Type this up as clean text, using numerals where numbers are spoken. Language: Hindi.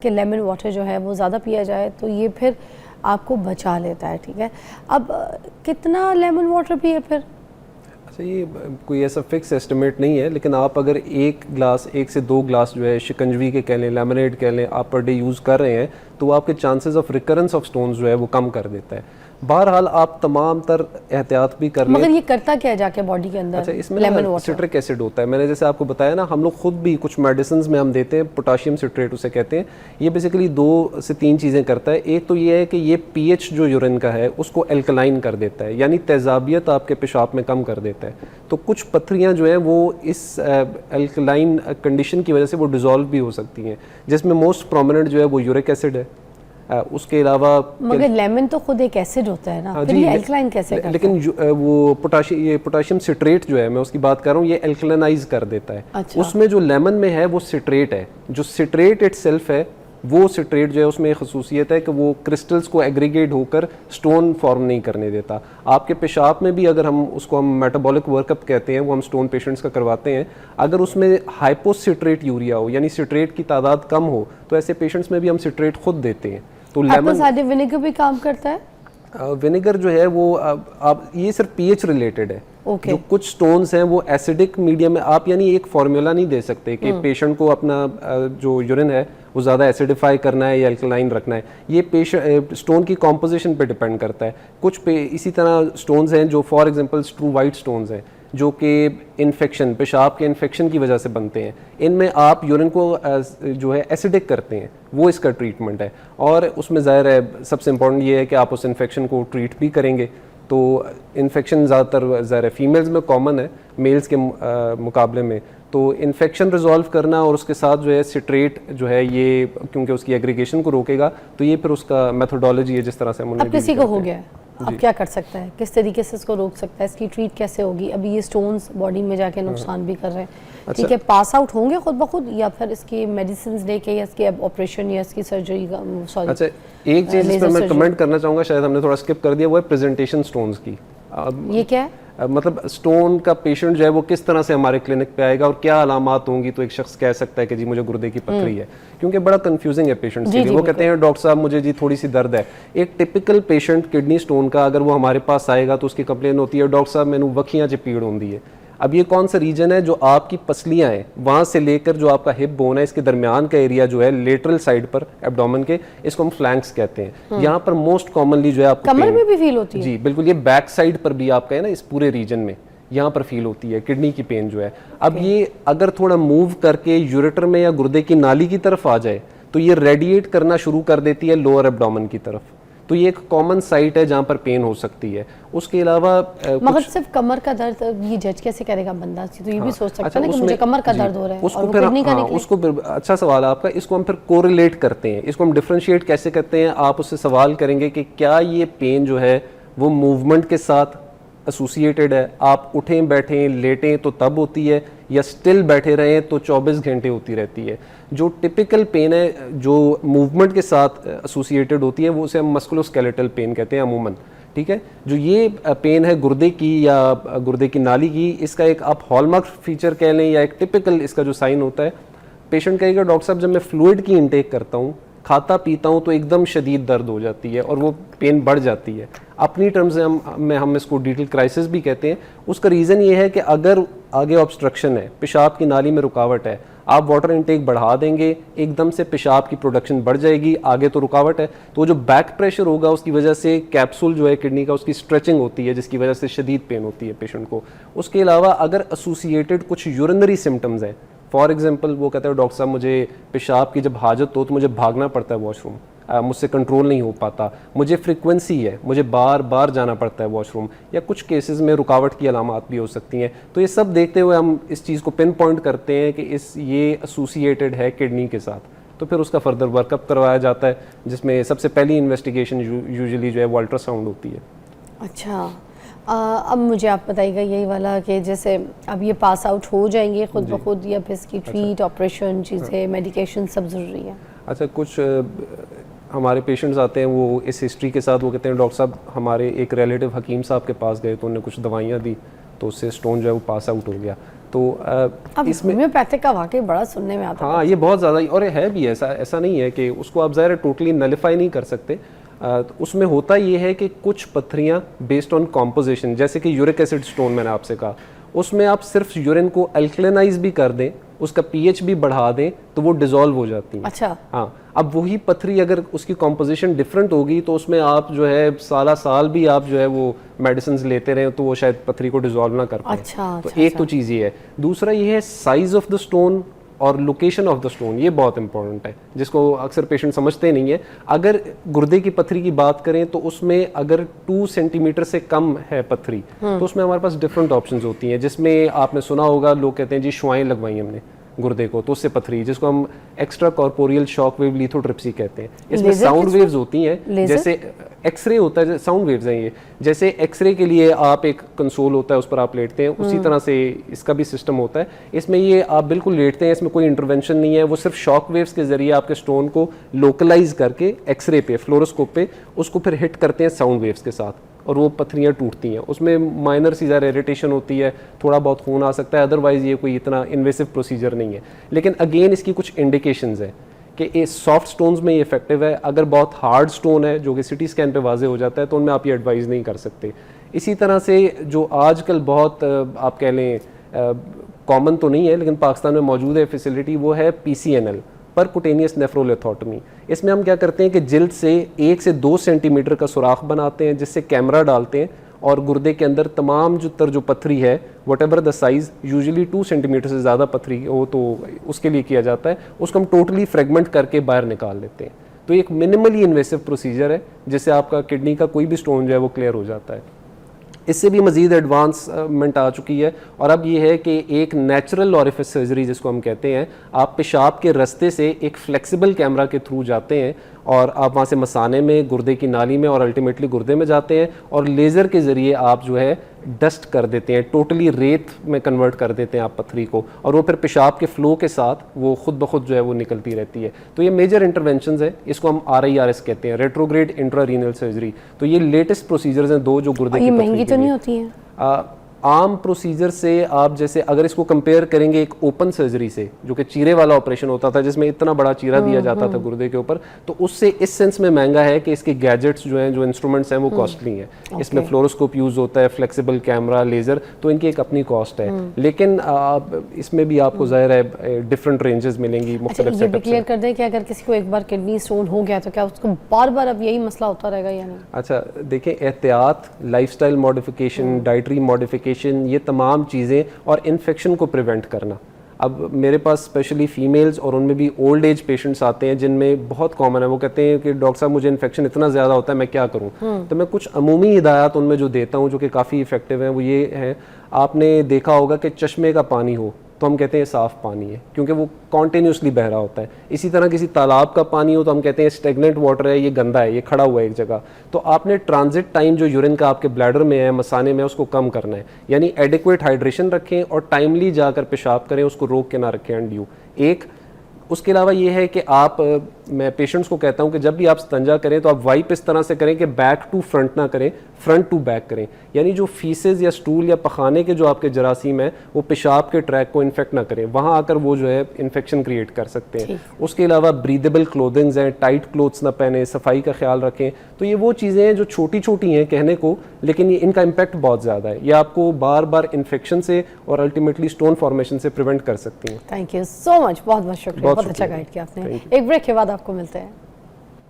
कि लेमन वाटर जो है वो ज़्यादा पिया जाए तो ये फिर आपको बचा लेता है, ठीक है। अब कितना लेमन वाटर पिए फिर? अच्छा, ये कोई ऐसा फिक्स एस्टिमेट नहीं है, लेकिन आप अगर एक से दो ग्लास जो है शिकंजवी के कह लें, लेमनेड कह लें, आप पर डे यूज़ कर रहे हैं तो वो आपके chances of recurrence of stones जो है वो कम कर देता है। बहरहाल आप तमाम तर एहतियात भी कर लें। मगर ये करता क्या है जाके बॉडी के अंदर? अच्छा, इसमें सिट्रिक एसिड होता है। मैंने जैसे आपको बताया ना, हम लोग खुद भी कुछ मेडिसिन में हम देते हैं, पोटाशियम सिट्रेट उसे कहते हैं। ये बेसिकली 2 से 3 चीज़ें करता है। एक तो ये है कि ये पीएच जो यूरिन का है उसको एल्कलाइन कर देता है, यानी तेजाबियत आपके पेशाब में कम कर देता है। तो कुछ पथरियाँ जो हैं वो इस एल्कलाइन कंडीशन की वजह से वो डिज़ोल्व भी हो सकती हैं, जिसमें मोस्ट प्रोमिनेंट जो है वो यूरिक एसिड है। उसके अलावा मगर लेमन तो खुद एक एसिड होता है ना, फिर ये एल्कलाइन कैसे करता है? लेकिन वो पोटाशियम सिट्रेट जो है, मैं उसकी बात कर रहा हूँ, ये एल्कलाइनाइज कर देता है। अच्छा। उसमें जो लेमन में है वो सिट्रेट है। जो सिट्रेट इटसेल्फ है, वो सिट्रेट जो है उसमें एक खसूसियत है कि वो क्रिस्टल्स को एग्रीगेट होकर स्टोन फॉर्म नहीं करने देता। आपके पेशाब में भी अगर हम मेटाबॉलिक वर्कअप कहते हैं, वो हम स्टोन पेशेंट्स का करवाते हैं, अगर उसमें हाइपोसिट्रेट यूरिया हो यानी सिट्रेट की तादाद कम हो तो ऐसे पेशेंट्स में भी हम सिट्रेट खुद देते हैं। तो लेमन साइडर विनेगर भी काम करता है? विनेगर जो है वो आप ये सिर्फ पीएच रिलेटेड है। Okay. जो कुछ स्टोन्स हैं वो एसिडिक मीडियम में, आप यानी एक फार्मूला नहीं दे सकते कि पेशेंट को अपना जो यूरिन है वो ज़्यादा एसिडिफाई करना है या अल्कलाइन रखना है। ये पेशेंट स्टोन की कॉम्पोजिशन पे डिपेंड करता है। कुछ इसी तरह स्टोन्स हैं जो for example true white stones हैं जो कि इन्फेक्शन, पेशाब के इन्फेक्शन की वजह से बनते हैं। इनमें आप यूरिन को जो है एसिडिक करते हैं, वो इसका ट्रीटमेंट है। और उसमें ज़ाहिर है सबसे इम्पोर्टेंट ये है कि आप उस इन्फेक्शन को ट्रीट भी करेंगे। तो इन्फेक्शन ज़्यादातर ज़ाहिर है फीमेल्स में कॉमन है मेल्स के मुकाबले में। तो इन्फेक्शन रिजॉल्व करना और उसके साथ जो है सिट्रेट जो है ये, क्योंकि उसकी एग्रीगेशन को रोकेगा, तो ये फिर उसका मेथोडोलॉजी है जिस तरह से हम उन्हें। अब किसी को हो गया है, अब क्या कर सकता है, किस तरीके से इसको रोक सकता है, इसकी ट्रीट कैसे होगी? अभी ये स्टोन्स बॉडी में जाके नुकसान भी कर रहे हैं, अच्छा। ठीक है, पास आउट होंगे खुद ब खुद या फिर इसकी मेडिसिन लेके या इसकी ऑपरेशन या इसकी सर्जरी का? सॉरी, अच्छा, एक चीज़ इस पर मैं कमेंट करना चाहूँगा, शायद हमने थोड़ा स्किप कर दिया, वो है प्रेजेंटेशन स्टोन्स की। ये क्या है? मतलब स्टोन का पेशेंट जो है वो किस तरह से हमारे क्लिनिक पे आएगा और क्या अलामात होंगी तो एक शख्स कह सकता है कि जी मुझे गुर्दे की पथरी है, क्योंकि बड़ा कंफ्यूजिंग है पेशेंट्स के लिए। वो कहते हैं डॉक्टर साहब मुझे जी थोड़ी सी दर्द है। एक टिपिकल पेशेंट किडनी स्टोन का अगर वो हमारे पास आएगा तो उसकी कंप्लेन होती है डॉक्टर साहब मैंने वखियां च पीड़ होती है। अब ये कौन सा रीजन है? जो आपकी पसलियां हैं वहां से लेकर जो आपका हिप बोन है, इसके दरमियान का एरिया जो है लेटरल साइड पर एब्डोमेन के, इसको हम फ्लैंक्स कहते हैं। यहाँ पर मोस्ट कॉमनली जो है आपको कमर में भी फील होती है? जी बिल्कुल, ये बैक साइड पर भी आपका है ना, इस पूरे रीजन में यहाँ पर फील होती है किडनी की पेन जो है। अब ये अगर थोड़ा मूव करके यूरेटर में या गुर्दे की नाली की तरफ आ जाए तो ये रेडिएट करना शुरू कर देती है लोअर एब्डोमेन की तरफ। तो ये एक कॉमन साइट है जहाँ पर पेन हो सकती है। उसके अलावा मगर सिर्फ कमर का दर्द ये जज कैसे करेगा बंदा? तो ये भी सोच सकता है ना कि मुझे कमर का दर्द हो रहा है उसको फिर उसको अच्छा सवाल है आपका। इसको हम फिर कोरिलेट करते हैं, इसको हम डिफरेंशिएट कैसे करते हैं? आप उससे सवाल करेंगे कि क्या ये पेन जो है वो मूवमेंट के साथ एसोसिएटेड है? आप उठें बैठें लेटें तो तब होती है, या स्टिल बैठे रहें तो 24 घंटे होती रहती है? जो टिपिकल पेन है जो मूवमेंट के साथ एसोसिएटेड होती है वो उसे हम मस्कुलोस्केलेटल पेन कहते हैं अमूमन, ठीक है। जो ये पेन है गुर्दे की या गुर्दे की नाली की, इसका एक आप हॉलमार्क फीचर कह लें या एक टिपिकल इसका जो साइन होता है, पेशेंट कहेगा डॉक्टर साहब जब मैं फ्लूइड की इंटेक करता हूँ, खाता पीता हूँ तो एकदम शदीद दर्द हो जाती है और वो पेन बढ़ जाती है। अपनी टर्म्स में हम इसको डिटेल क्राइसिस भी कहते हैं। उसका रीज़न ये है कि अगर आगे ऑब्स्ट्रक्शन है, पेशाब की नाली में रुकावट है, आप वाटर इनटेक बढ़ा देंगे, एकदम से पेशाब की प्रोडक्शन बढ़ जाएगी, आगे तो रुकावट है, तो जो बैक प्रेशर होगा उसकी वजह से कैप्सूल जो है किडनी का उसकी स्ट्रेचिंग होती है, जिसकी वजह से शदीद पेन होती है पेशेंट को। उसके अलावा अगर एसोसिएटेड कुछ यूरिनरी सिम्टम्स हैं, फॉर एग्जांपल वो कहता है डॉक्टर साहब मुझे पेशाब की जब हाजत हो तो मुझे भागना पड़ता है वॉशरूम, मुझसे कंट्रोल नहीं हो पाता, मुझे फ्रीक्वेंसी है, मुझे बार बार जाना पड़ता है वॉशरूम, या कुछ केसेस में रुकावट की अलामात भी हो सकती हैं। तो ये सब देखते हुए हम इस चीज़ को पिन पॉइंट करते हैं कि ये एसोसिएटेड है किडनी के साथ। तो फिर उसका फर्दर वर्कअप करवाया जाता है, जिसमें सबसे पहली इन्वेस्टिगेशन यूजुअली जो है वो अल्ट्रासाउंड होती है। अच्छा, अब मुझे आप बताइएगा यही वाला कि जैसे अब ये पास आउट हो जाएंगे खुद ब खुद, या फिर इसकी ट्रीट ऑपरेशन चीज़ें मेडिकेशन सब ज़रूरी है? अच्छा, कुछ हमारे पेशेंट्स आते हैं वो इस हिस्ट्री के साथ, वो कहते हैं डॉक्टर साहब हमारे एक रिलेटिव हकीम साहब के पास गए तो उन्होंने कुछ दवाइयाँ दी तो उससे स्टोन जो है वो पास आउट हो गया। तो अब इसमें होम्योपैथिक का वाकई बड़ा सुनने में आता है। हाँ, ये बहुत ज़्यादा, और है भी ऐसा नहीं है कि उसको आप ज़ाहिर टोटली नलिफाई नहीं कर सकते। तो उसमें होता ये है कि कुछ पत्थरियाँ बेस्ड ऑन कॉम्पोजिशन, जैसे कि यूरिक एसिड स्टोन मैंने आपसे कहा, उसमें आप सिर्फ यूरिन को अल्कलिनाइज भी कर दें, उसका पीएच भी बढ़ा दें, तो वो डिसॉल्व हो जाती है। अच्छा। हाँ, अब वही पथरी अगर उसकी कॉम्पोजिशन डिफरेंट होगी तो उसमें आप जो है साल भी आप जो है वो मेडिसिन लेते रहे तो वो शायद पथरी को डिसॉल्व ना कर पाए। अच्छा, तो एक तो चीज़ ये है। दूसरा ये है साइज ऑफ द स्टोन और लोकेशन ऑफ द स्टोन, ये बहुत इंपॉर्टेंट है जिसको अक्सर पेशेंट समझते नहीं है। अगर गुर्दे की पथरी की बात करें तो उसमें अगर 2 सेंटीमीटर से कम है पथरी तो उसमें हमारे पास डिफरेंट ऑप्शंस होती हैं, जिसमें आपने सुना होगा लोग कहते हैं जी शुआएं लगवाई हमने गुर्दे को तो उससे पथरी, जिसको हम extra corporeal shock wave lithotripsy कहते हैं। इसमें साउंड वेव्स होती हैं, जैसे एक्सरे होता है, साउंड वेव्स हैं ये। जैसे एक्सरे के लिए आप एक कंसोल होता है उस पर आप लेटते हैं, उसी तरह से इसका भी सिस्टम होता है। इसमें ये आप बिल्कुल लेटते हैं, इसमें कोई इंटरवेंशन नहीं है, वो सिर्फ शॉक वेव्स के जरिए आपके स्टोन को लोकलाइज करके एक्सरे पे फ्लोरोस्कोप पे उसको फिर हिट करते हैं साउंड वेव्स के साथ, और वो पथरियाँ टूटती हैं। उसमें माइनर सी ज़रा इरिटेशन होती है, थोड़ा बहुत खून आ सकता है, अदरवाइज़ ये कोई इतना इन्वेसिव प्रोसीजर नहीं है। लेकिन अगेन इसकी कुछ इंडिकेशंस है कि ये सॉफ्ट स्टोन्स में ये इफेक्टिव है। अगर बहुत हार्ड स्टोन है जो कि सिटी स्कैन पे वाजे हो जाता है तो उनमें आप ये एडवाइज़ नहीं कर सकते। इसी तरह से जो आजकल बहुत आप कह लें कॉमन तो नहीं है लेकिन पाकिस्तान में मौजूद है फैसिलिटी, वो है PCNL, परकुटेनियस नेफ्रोलिथोटमी। इसमें हम क्या करते हैं कि जिल्द से 1 से 2 सेंटीमीटर का सुराख बनाते हैं, जिससे कैमरा डालते हैं और गुर्दे के अंदर तमाम जो पथरी है what ever the size, usually 2 centimetre से ज़्यादा पथरी हो तो उसके लिए किया जाता है, उसको हम टोटली फ्रेगमेंट करके बाहर निकाल लेते हैं। तो एक मिनिमली इन्वेसिव प्रोसीजर है जिससे आपका किडनी का कोई भी स्टोन जो है वो क्लियर हो जाता है। इससे भी मज़ीद एडवांसमेंट आ चुकी है और अब ये है कि एक नेचुरल ऑरिफिस सर्जरी जिसको हम कहते हैं, आप पेशाब के रास्ते से एक फ्लेक्सिबल कैमरा के थ्रू जाते हैं और आप वहाँ से मसाने में, गुर्दे की नाली में और अल्टीमेटली गुर्दे में जाते हैं और लेज़र के ज़रिए आप जो है डस्ट कर देते हैं, टोटली रेत में कन्वर्ट कर देते हैं आप पथरी को, और वो फिर पेशाब के फ्लो के साथ वो खुद ब खुद जो है वो निकलती रहती है। तो ये मेजर इंटरवेंशंस है, इसको हम RIRS कहते हैं, रेट्रोग्रेड इंट्रारीनल सर्जरी। तो ये लेटेस्ट प्रोसीजर्स हैं दो जो गुर्दे की महंगी तो नहीं होती है? आम प्रोसीजर से आप जैसे अगर इसको कंपेयर करेंगे एक ओपन सर्जरी से जो कि चीरे वाला ऑपरेशन होता था जिसमें इतना बड़ा चीरा दिया जाता था गुर्दे के ऊपर, तो उससे इस सेंस में महंगा है कि इसके गैजेट्स जो हैं, जो इंस्ट्रूमेंट्स हैं वो कॉस्टली हैं। इसमें फ्लोरोस्कोप यूज़ होता है, फ्लेक्सिबल कैमरा, लेज़र, तो इनकी एक अपनी कॉस्ट है। लेकिन इसमें भी आपको ज़ाहिर है डिफरेंट रेंजेस मिलेंगी मुख्तलिफ सेटअप। ये क्लियर कर दें कि अगर किसी को एक बार किडनी स्टोन हो गया तो क्या उसको बार बार अब यही मसला होता रहेगा या नहीं? अच्छा देखें, एहतियात, लाइफस्टाइल मॉडिफिकेशन, डाइटरी मॉडिफिकेशन, ये तमाम चीज़ें और इन्फेक्शन को प्रिवेंट करना। अब मेरे पास स्पेशली फीमेल्स और उनमें भी ओल्ड एज पेशेंट्स आते हैं जिनमें बहुत कॉमन है, वो कहते हैं कि डॉक्टर साहब मुझे इन्फेक्शन इतना ज़्यादा होता है, मैं क्या करूं? तो मैं कुछ अमूमी हिदायत उनमें जो देता हूं जो कि काफ़ी इफ़ेक्टिव हैं, वो ये है, आपने देखा होगा कि चश्मे का पानी हो तो हम कहते हैं साफ़ पानी है क्योंकि वो कॉन्टीन्यूसली बह रहा होता है। इसी तरह किसी तालाब का पानी हो तो हम कहते हैं स्टेगनेंट वाटर है, ये गंदा है, ये खड़ा हुआ है एक जगह। तो आपने ट्रांजिट टाइम जो यूरिन का आपके ब्लैडर में है, मसाने में, उसको कम करना है, यानी एडिक्वेट हाइड्रेशन रखें और टाइमली जाकर पेशाब करें, उसको रोक के ना रखें अनड्यू। एक उसके अलावा ये है कि आप, मैं पेशेंट्स को कहता हूँ कि जब भी आप स्तंजा करें तो आप वाइप इस तरह से करें कि बैक टू फ्रंट ना करें, फ्रंट टू बैक करें, यानी जो फीसेस या स्टूल या पखाने के जो आपके जरासीम है वो पेशाब के ट्रैक को इन्फेक्ट ना करें, वहाँ आकर वो जो है इन्फेक्शन क्रिएट कर सकते हैं। उसके अलावा ब्रीदेबल क्लोथिंग्स हैं, टाइट क्लोथ्स ना पहने, सफाई का ख्याल रखें। तो ये वो चीज़ें हैं जो छोटी छोटी हैं कहने को, लेकिन ये इनका इम्पैक्ट बहुत ज़्यादा है, ये आपको बार बार इन्फेक्शन से और अल्टीमेटली स्टोन फॉर्मेशन से प्रिवेंट कर सकती हैं। थैंक यू सो मच, बहुत बहुत शुक्रिया, बहुत अच्छा गाइड किया आपने। एक ब्रेक के बाद आपको मिलते हैं।